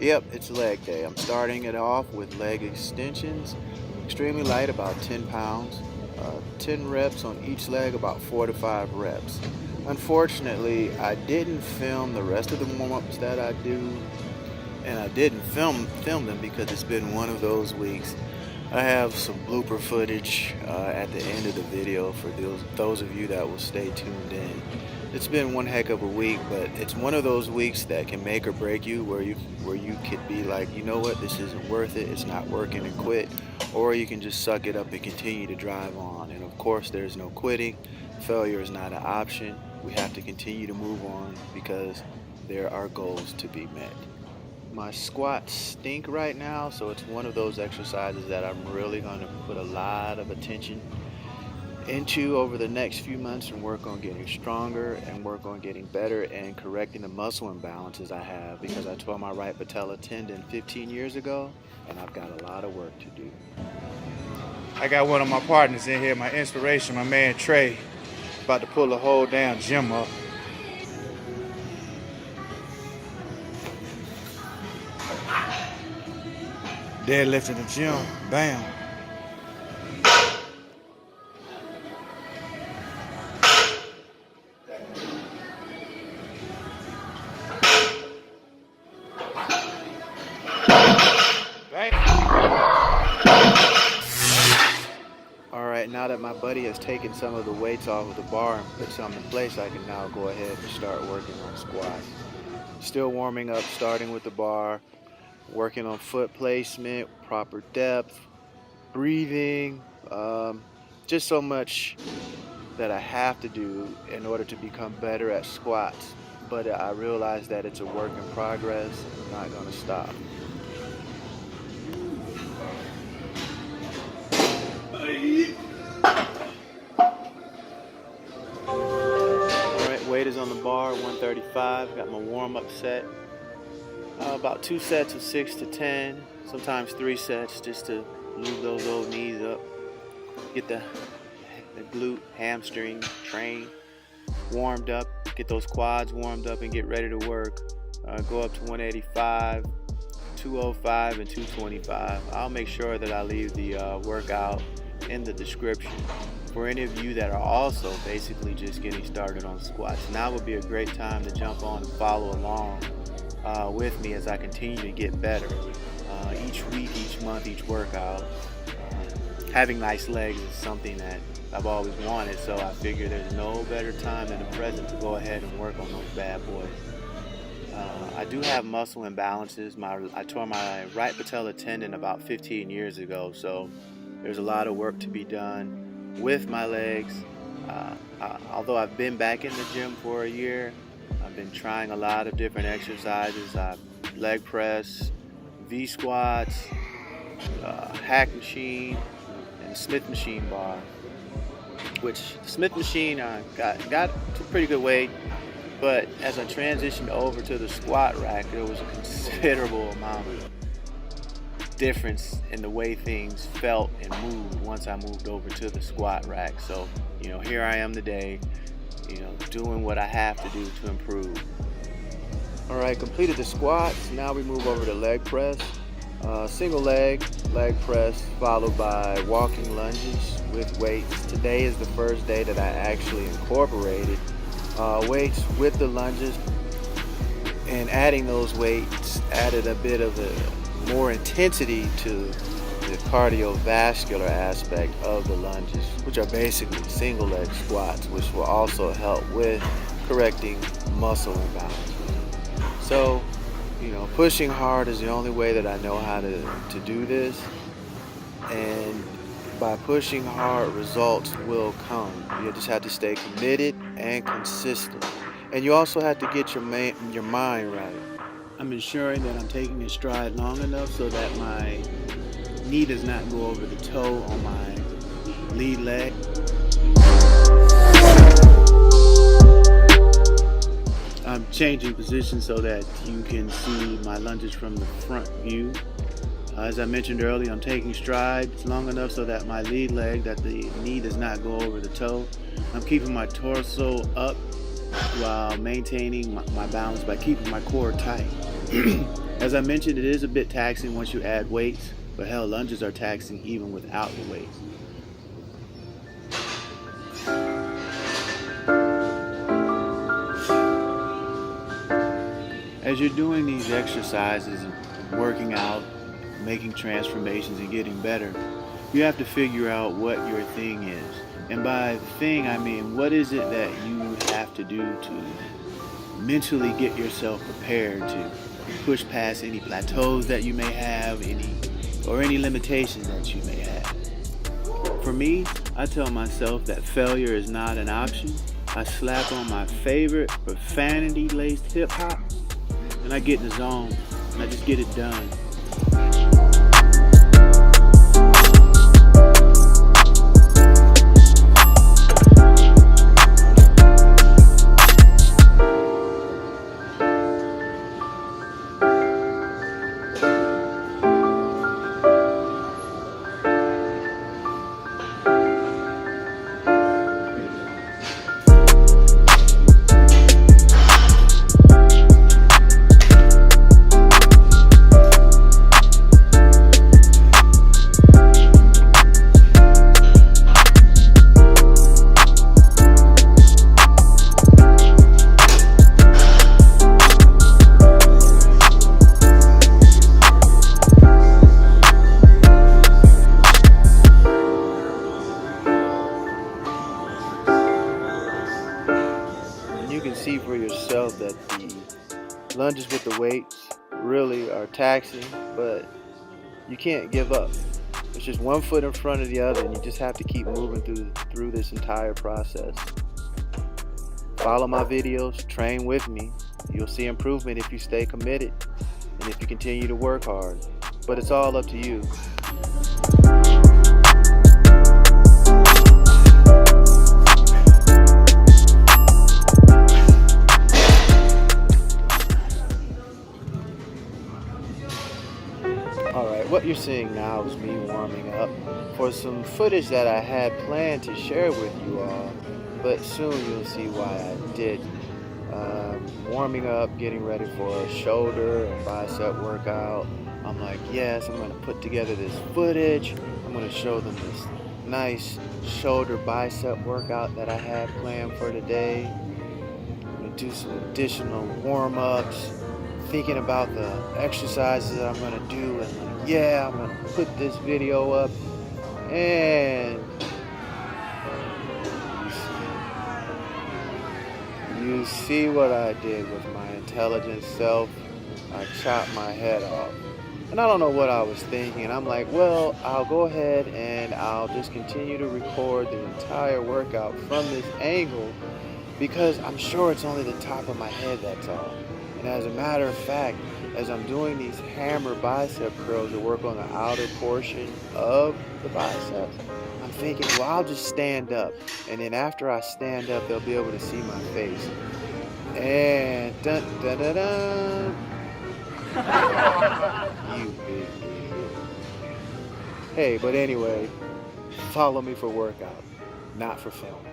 Yep, it's leg day. I'm starting it off with leg extensions, extremely light, about 10 pounds. 10 reps on each leg, about 4 to 5 reps. Unfortunately, I didn't film the rest of the warm-ups that I do, and I didn't film them because it's been one of those weeks. I have some blooper footage at the end of the video for those of you that will stay tuned in. It's been one heck of a week, but it's one of those weeks that can make or break you, where you could be like, you know what, this isn't worth it, it's not working, and quit, or you can just suck it up and continue to drive on. And of course, there's no quitting. Failure is not an option. We have to continue to move on because there are goals to be met. My squats stink right now, so it's one of those exercises that I'm really going to put a lot of attention into over the next few months and work on getting stronger and work on getting better and correcting the muscle imbalances I have, because I tore my right patella tendon 15 years ago and I've got a lot of work to do. I got one of my partners in here, my inspiration, my man Trey, about to pull the whole damn gym up. Deadlift in the gym, bam. Alright, now that my buddy has taken some of the weights off of the bar and put some in place, I can now go ahead and start working on squats. Still warming up, starting with the bar, working on foot placement, proper depth, breathing, just so much that I have to do in order to become better at squats. But I realize that it's a work in progress. I'm not going to stop. Alright, weight is on the bar, 135. Got my warm-up set. About 2 sets of 6 to 10, sometimes 3 sets, just to move those old knees up. Get the glute, hamstring, train warmed up, get those quads warmed up and get ready to work. Go up to 185, 205, and 225. I'll make sure that I leave the workout in the description for any of you that are also basically just getting started on squats. Now would be a great time to jump on and follow along with me as I continue to get better. Each week, each month, each workout. Having nice legs is something that I've always wanted, so I figure there's no better time than the present to go ahead and work on those bad boys. I do have muscle imbalances. I tore my right patella tendon about 15 years ago, so there's a lot of work to be done with my legs. Although I've been back in the gym for a year, I've been trying a lot of different exercises. Leg press, V squats, hack machine, and Smith machine bar. Which Smith machine got to a pretty good weight, but as I transitioned over to the squat rack, there was a considerable amount of difference in the way things felt and moved once I moved over to the squat rack. So, here I am today, doing what I have to do to improve. Alright, completed the squats. Now we move over to leg press. Single leg press followed by walking lunges with weights. Today is the first day that I actually incorporated weights with the lunges, and adding those weights added a bit of more intensity to the cardiovascular aspect of the lunges, which are basically single leg squats, which will also help with correcting muscle imbalance. So, pushing hard is the only way that I know how to do this, and by pushing hard, results will come. You just have to stay committed and consistent, and you also have to get your mind right. I'm ensuring that I'm taking a stride long enough so that my knee does not go over the toe on my lead leg. I'm changing position so that you can see my lunges from the front view. As I mentioned earlier, I'm taking strides long enough so that my lead leg, that the knee does not go over the toe. I'm keeping my torso up while maintaining my balance by keeping my core tight. As I mentioned, it is a bit taxing once you add weights, but hell, lunges are taxing even without the weights. As you're doing these exercises and working out, making transformations and getting better, you have to figure out what your thing is. And by thing, I mean, what is it that you have to do to mentally get yourself prepared to push past any plateaus that you may have, any limitations that you may have. For me, I tell myself that failure is not an option. I slap on my favorite profanity-laced hip-hop, and I get in the zone, and I just get it done. You can see for yourself that the lunges with the weights really are taxing, but you can't give up. It's just one foot in front of the other, and you just have to keep moving through this entire process. Follow my videos, train with me. You'll see improvement if you stay committed and if you continue to work hard. But it's all up to you. Alright, what you're seeing now is me warming up for some footage that I had planned to share with you all, but soon you'll see why I didn't. Warming up, getting ready for a shoulder and bicep workout. I'm like, yes, I'm going to put together this footage. I'm going to show them this nice shoulder bicep workout that I had planned for today. I'm going to do some additional warm-ups, thinking about the exercises that I'm going to do, and like, yeah, I'm going to put this video up, and you see what I did with my intelligent self. I chopped my head off. And I don't know what I was thinking. And I'm like, well, I'll go ahead and I'll just continue to record the entire workout from this angle, because I'm sure it's only the top of my head, that's all. And as a matter of fact, as I'm doing these hammer bicep curls to work on the outer portion of the biceps, I'm thinking, well, I'll just stand up. And then after I stand up, they'll be able to see my face. And dun dun dun dun. You big idiot. Hey, but anyway, follow me for workout, not for film.